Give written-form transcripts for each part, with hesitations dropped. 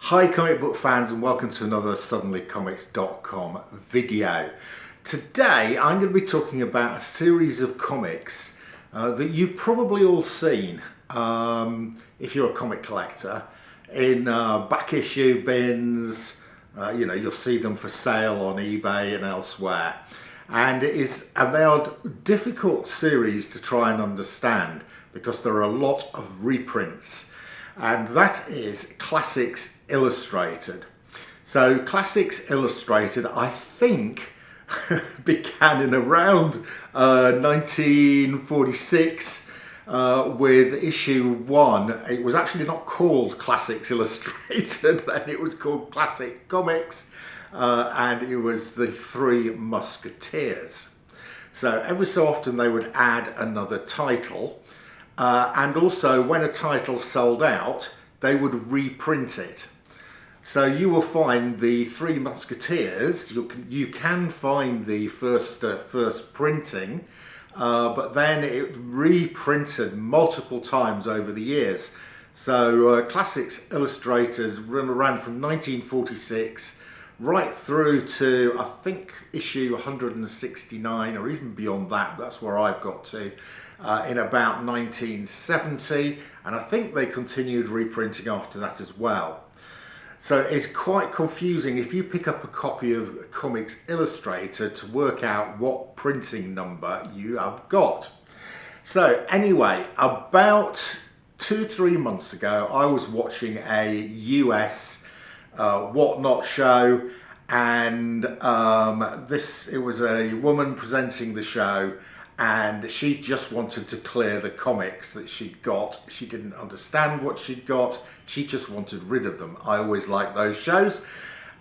Hi comic book fans, and welcome to another suddenlycomics.com video. Today I'm going to be talking about a series of comics that you've probably all seen if you're a comic collector in back issue bins. You'll see them for sale on eBay and elsewhere, and they are difficult series to try and understand because there are a lot of reprints. And that is Classics Illustrated. So Classics Illustrated, I think, began in around 1946 with issue 1. It was actually not called Classics Illustrated then, it was called Classic Comics, and it was the Three Musketeers. So every so often they would add another title. And also when a title sold out, they would reprint it. So you will find the Three Musketeers, you can find the first printing, but then it reprinted multiple times over the years. So Classics Illustrators ran from 1946 right through to, I think, issue 169 or even beyond that. That's where I've got to. In about 1970, and I think they continued reprinting after that as well. So it's quite confusing if you pick up a copy of Comics Illustrated to work out what printing number you have got. So anyway, about 2-3 months ago, I was watching a US whatnot show, and it was a woman presenting the show, and she just wanted to clear the comics that she'd got. She didn't understand what she'd got. She just wanted rid of them. I always like those shows.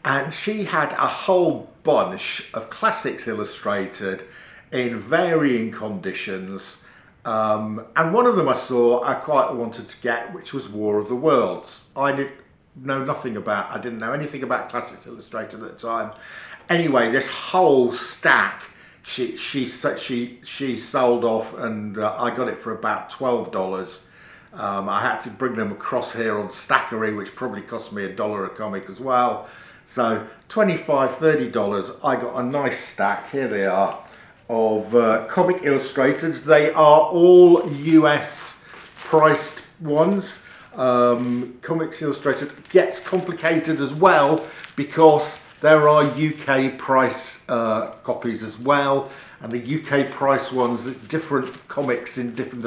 And she had a whole bunch of Classics Illustrated in varying conditions. And one of them I saw I quite wanted to get, which was War of the Worlds. I didn't know anything about Classics Illustrated at the time. Anyway, this whole stack she sold off, and I got it for about $12. I had to bring them across here on Stackery, which probably cost me $1 a comic as well. So $25–30, I got a nice stack. Here they are of Comic Illustrateds. They are all US priced ones. Comics Illustrated gets complicated as well because there are UK price copies as well, and the UK price ones, there's different comics in different.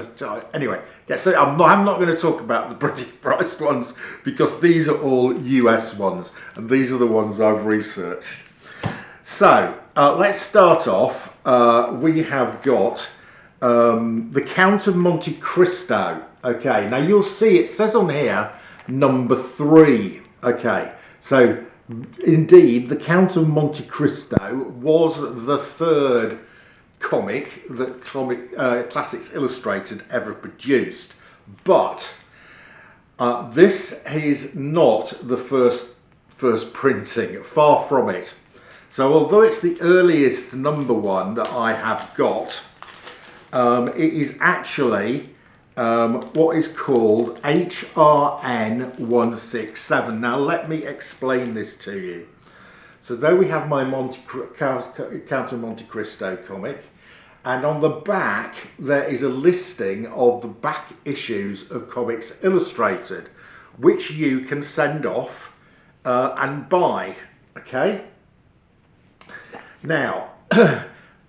Anyway, I'm not going to talk about the British priced ones because these are all US ones, and these are the ones I've researched. So let's start off. We have got the Count of Monte Cristo. Okay, now you'll see it says on here number 3. Okay, so indeed, the Count of Monte Cristo was the third comic that Classics Illustrated ever produced, but this is not the first printing, far from it. So although it's the earliest number one that I have got, it is actually what is called HRN 167. Now let me explain this to you. So there we have my Count of Monte Cristo comic, and on the back there is a listing of the back issues of Comics Illustrated, which you can send off and buy. Okay. Now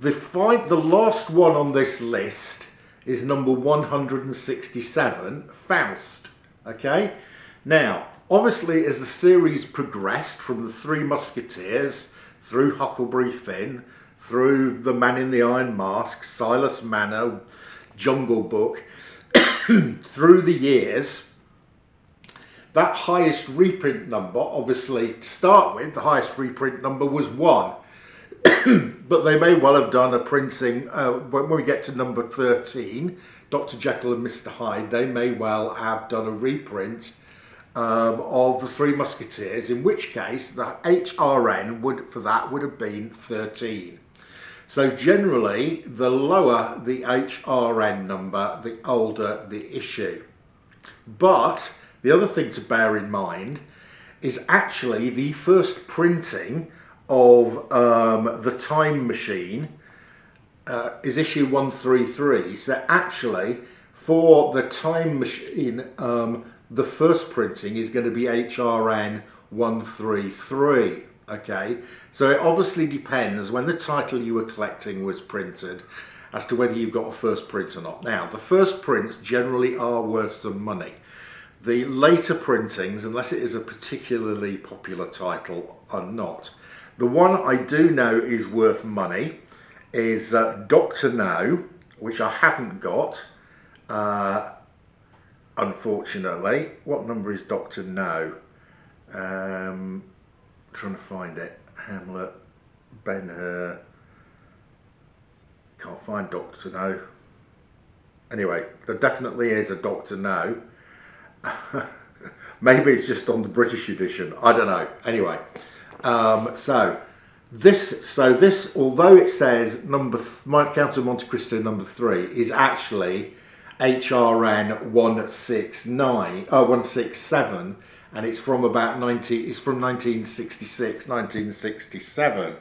the last one on this list is number 167, Faust. Okay, now obviously as the series progressed from the Three Musketeers through Huckleberry Finn, through the Man in the Iron Mask, Silas Manor, Jungle Book, through the years, that highest reprint number, obviously to start with, the highest reprint number was 1. But they may well have done a printing when we get to number 13, Dr. Jekyll and Mr. Hyde. They may well have done a reprint of the Three Musketeers, in which case the HRN would have been 13. So generally, the lower the HRN number, the older the issue. But the other thing to bear in mind is actually the first printing of The Time Machine, is issue 133. So actually, for The Time Machine, the first printing is going to be HRN 133. Okay, so it obviously depends when the title you were collecting was printed as to whether you've got a first print or not. Now, the first prints generally are worth some money. The later printings, unless it is a particularly popular title, are not. The one I do know is worth money is Dr. No, which I haven't got, unfortunately. What number is Dr. No? Trying to find it. Hamlet, Ben-Hur. Can't find Dr. No. Anyway, there definitely is a Dr. No. Maybe it's just on the British edition. I don't know. Anyway, so this, although it says Count of Monte Cristo number 3, is actually HRN 167, and it's from about 1966, 1967.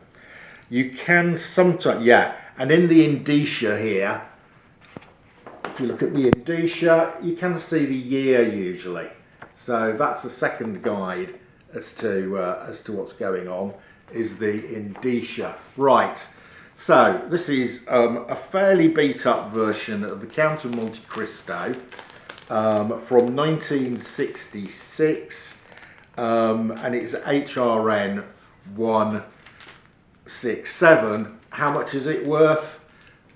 You can sometimes, yeah, and in the indicia here, if you look at the indicia, you can see the year usually. So that's the second guide as to what's going on, is the indicia. Right. So this is a fairly beat up version of the Count of Monte Cristo from 1966, and it's HRN 167. How much is it worth?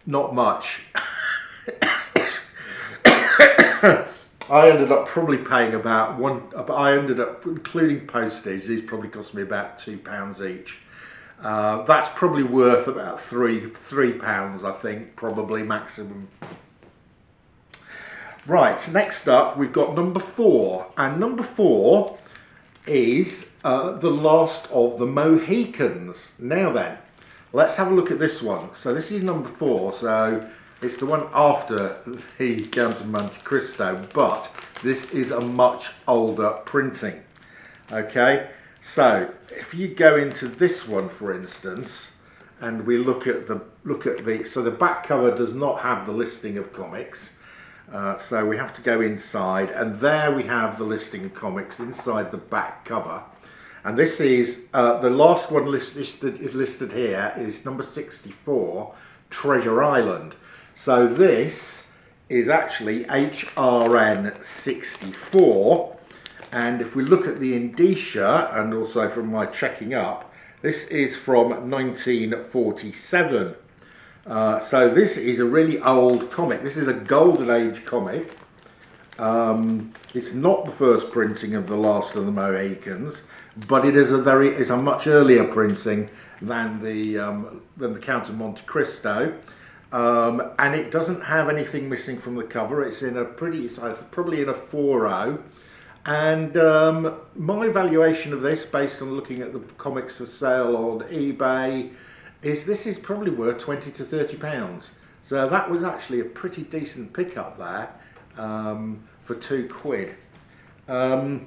Not much. I ended up probably paying about I ended up, including postage, these probably cost me about £2 each. That's probably worth about £3, I think, probably maximum. Right, next up we've got number 4, and number 4 is The Last of the Mohicans. Now then, let's have a look at this one. So this is number 4, so it's the one after the Count of Monte Cristo, but this is a much older printing. Okay, so if you go into this one, for instance, and we look at the so the back cover does not have the listing of comics. So we have to go inside, and there we have the listing of comics inside the back cover. And this is the last one listed here is number 64, Treasure Island. So this is actually HRN 64, and if we look at the indicia, and also from my checking up, this is from 1947. So this is a really old comic. This is a golden age comic. It's not the first printing of The Last of the Mohicans, but it is a much earlier printing than the Count of Monte Cristo. And it doesn't have anything missing from the cover. It's in a probably in a 4.0. And my valuation of this, based on looking at the comics for sale on eBay, is this is probably worth £20 to £30. So that was actually a pretty decent pickup there for £2.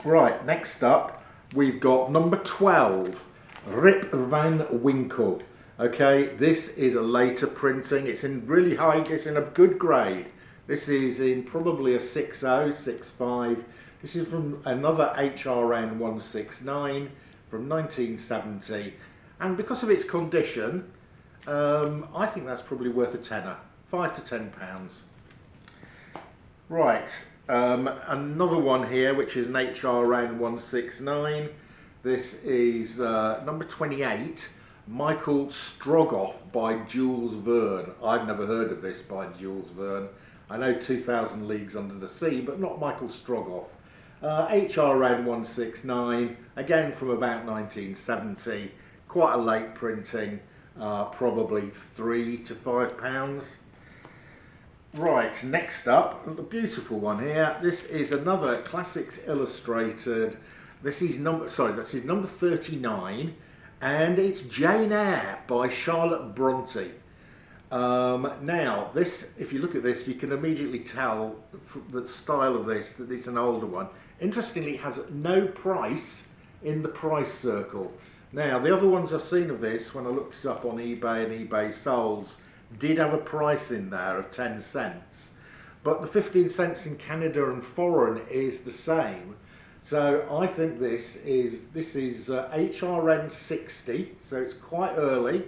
Right, next up we've got number 12, Rip Van Winkle. Okay, this is a later printing. It's in really high, it's in a good grade. This is in probably a 6.0, 6.5. This is from another HRN 169 from 1970. And because of its condition, I think that's probably worth a tenner, £5 to £10. Right, another one here, which is an HRN 169. This is number 28, Michael Strogoff by Jules Verne. I've never heard of this by Jules Verne. I know 2000 Leagues Under the Sea, but not Michael Strogoff. HRN 169, again from about 1970. Quite a late printing, probably £3 to £5. Right, next up, a beautiful one here. This is another Classics Illustrated. This is number 39, and it's Jane Eyre by Charlotte Bronte. Now, this, if you look at this, you can immediately tell from the style of this that it's an older one. Interestingly, it has no price in the price circle. Now, the other ones I've seen of this, when I looked it up on eBay and eBay Solds, did have a price in there of 10 cents. But the 15 cents in Canada and foreign is the same. So I think this is HRN 60, so it's quite early.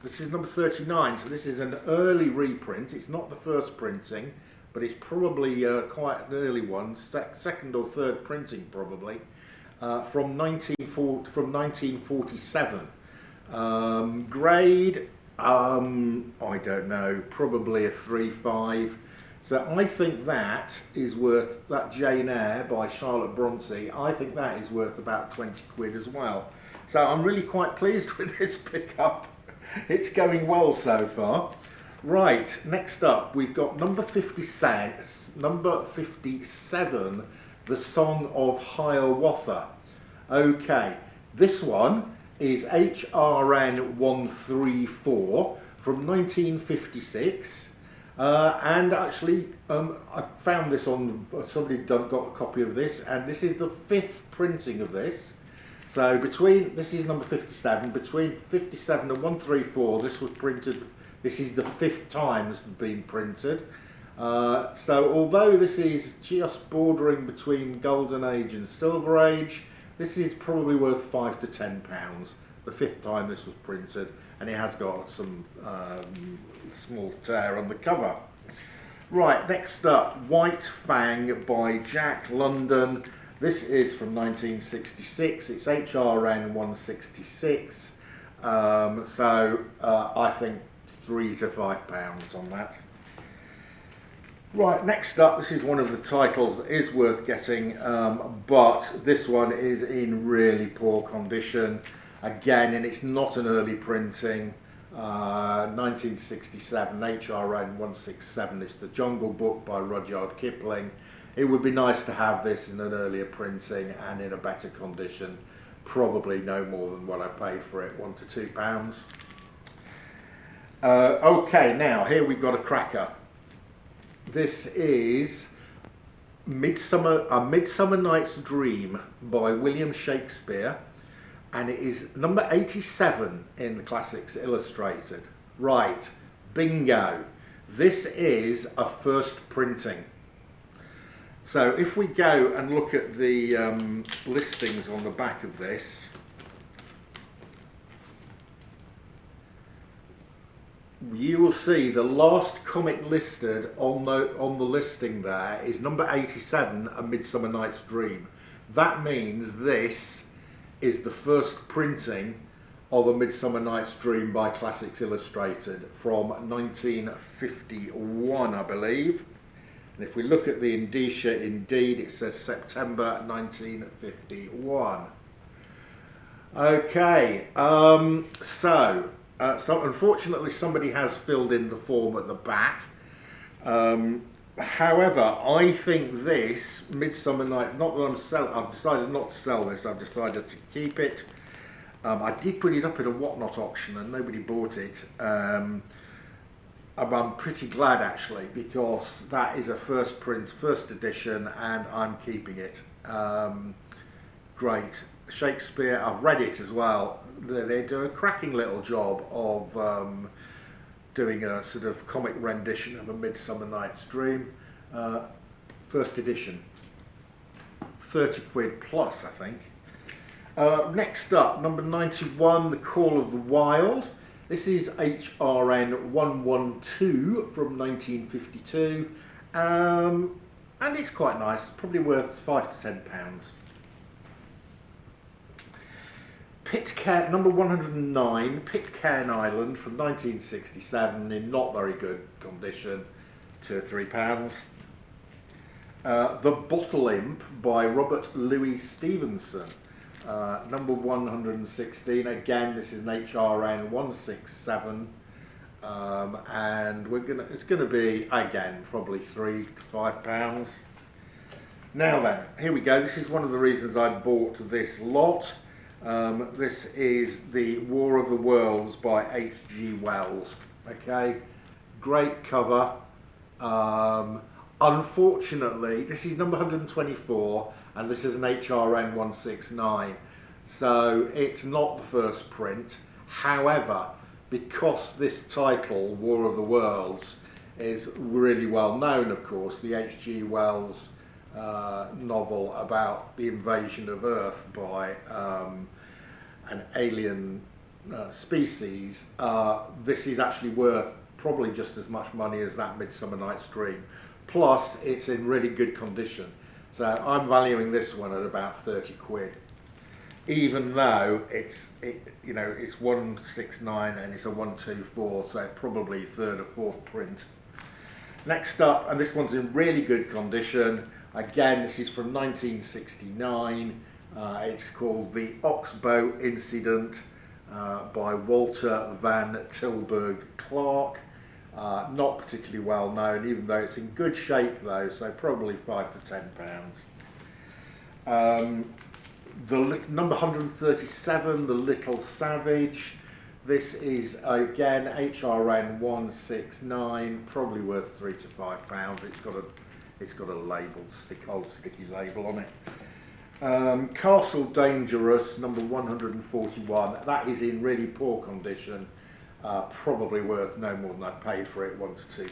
This is number 39, so this is an early reprint. It's not the first printing, but it's probably quite an early one, second or third printing probably, from 1947. Grade, I don't know, probably a 3.5. So I think that is worth, that Jane Eyre by Charlotte Bronte, I think that is worth about 20 quid as well. So I'm really quite pleased with this pickup. It's going well so far. Right, next up we've got number 57, The Song of Hiawatha. Okay, this one is HRN 134 from 1956. And actually, I found this on, somebody got a copy of this, and this is the 5th printing of this. So this is number 57, between 57 and 134, this was printed, this is the 5th time this has been printed. So although this is just bordering between Golden Age and Silver Age, this is probably worth £5 to £10, the 5th time this was printed, and it has got some small tear on the cover. Right, next up, White Fang by Jack London. This is from 1966, it's HRN 166, so I think £3 to £5 on that. Right, next up, this is one of the titles that is worth getting, but this one is in really poor condition. Again, and it's not an early printing, 1967, HRN 167, it's The Jungle Book by Rudyard Kipling. It would be nice to have this in an earlier printing and in a better condition. Probably no more than what I paid for it, £1 to £2. Okay, now here we've got a cracker. This is A Midsummer Night's Dream by William Shakespeare, and it is number 87 in the Classics Illustrated. Right, bingo. This is a first printing. So if we go and look at the listings on the back of this, you will see the last comic listed on the listing there is number 87, A Midsummer Night's Dream. That means this is the first printing of A Midsummer Night's Dream by Classics Illustrated from 1951, I believe. And if we look at the indicia, indeed, it says September 1951. Okay, so unfortunately somebody has filled in the form at the back. However, I think this Midsummer Night, not that I've decided not to sell this, I've decided to keep it. I did put it up in a Whatnot auction and nobody bought it. I'm pretty glad actually, because that is a first print, first edition, and I'm keeping it. Great. Shakespeare, I've read it as well. They do a cracking little job of doing a sort of comic rendition of A Midsummer Night's Dream. First edition. 30 quid plus, I think. Next up, number 91, The Call of the Wild. This is HRN 112 from 1952, and it's quite nice, probably worth £5 to £10. Pitcairn, number 109, Pitcairn Island from 1967, in not very good condition, £2 or £3. The Bottle Imp by Robert Louis Stevenson. Number 116, again this is an HRN 167, and it's gonna be again probably £3 to £5. Now then, here we go. This is one of the reasons I bought this lot. This is the War of the Worlds by H.G. Wells. Okay, great cover. Unfortunately, this is number 124 and this is an HRN 169, so it's not the first print. However, because this title, War of the Worlds, is really well known, of course, the H.G. Wells novel about the invasion of Earth by an alien species, this is actually worth probably just as much money as that Midsummer Night's Dream. Plus, it's in really good condition. So I'm valuing this one at about 30 quid. Even though it's 169 and it's a 124, so probably third or fourth print. Next up, and this one's in really good condition. Again, this is from 1969. It's called The Oxbow Incident by Walter Van Tilburg Clark. Not particularly well known, even though it's in good shape though, so probably £5 to £10. The number 137, The Little Savage. This is again HRN 169, probably worth £3 to £5. It's got a label, old sticky label on it. Castle Dangerous, number 141. That is in really poor condition. Probably worth no more than I paid for it, £1 to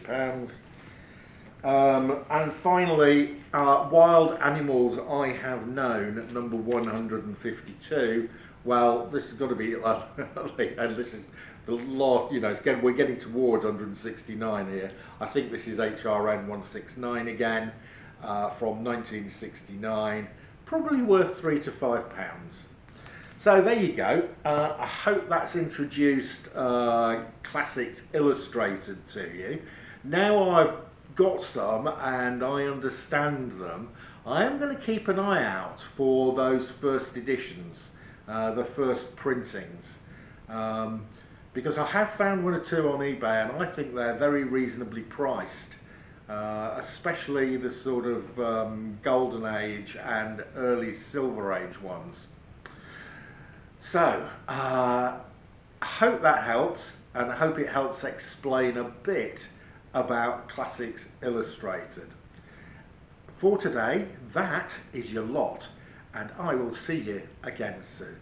£2. And finally, Wild Animals I Have Known, number 152. Well, this has got to be, and this is the last, we're getting towards 169 here. I think this is HRN 169 again, from 1969. Probably worth £3 to £5. So there you go. I hope that's introduced Classics Illustrated to you. Now I've got some and I understand them, I am going to keep an eye out for those first editions, the first printings, because I have found one or two on eBay and I think they're very reasonably priced, especially the sort of Golden Age and early Silver Age ones. So, I hope that helps, and I hope it helps explain a bit about Classics Illustrated. For today, that is your lot, and I will see you again soon.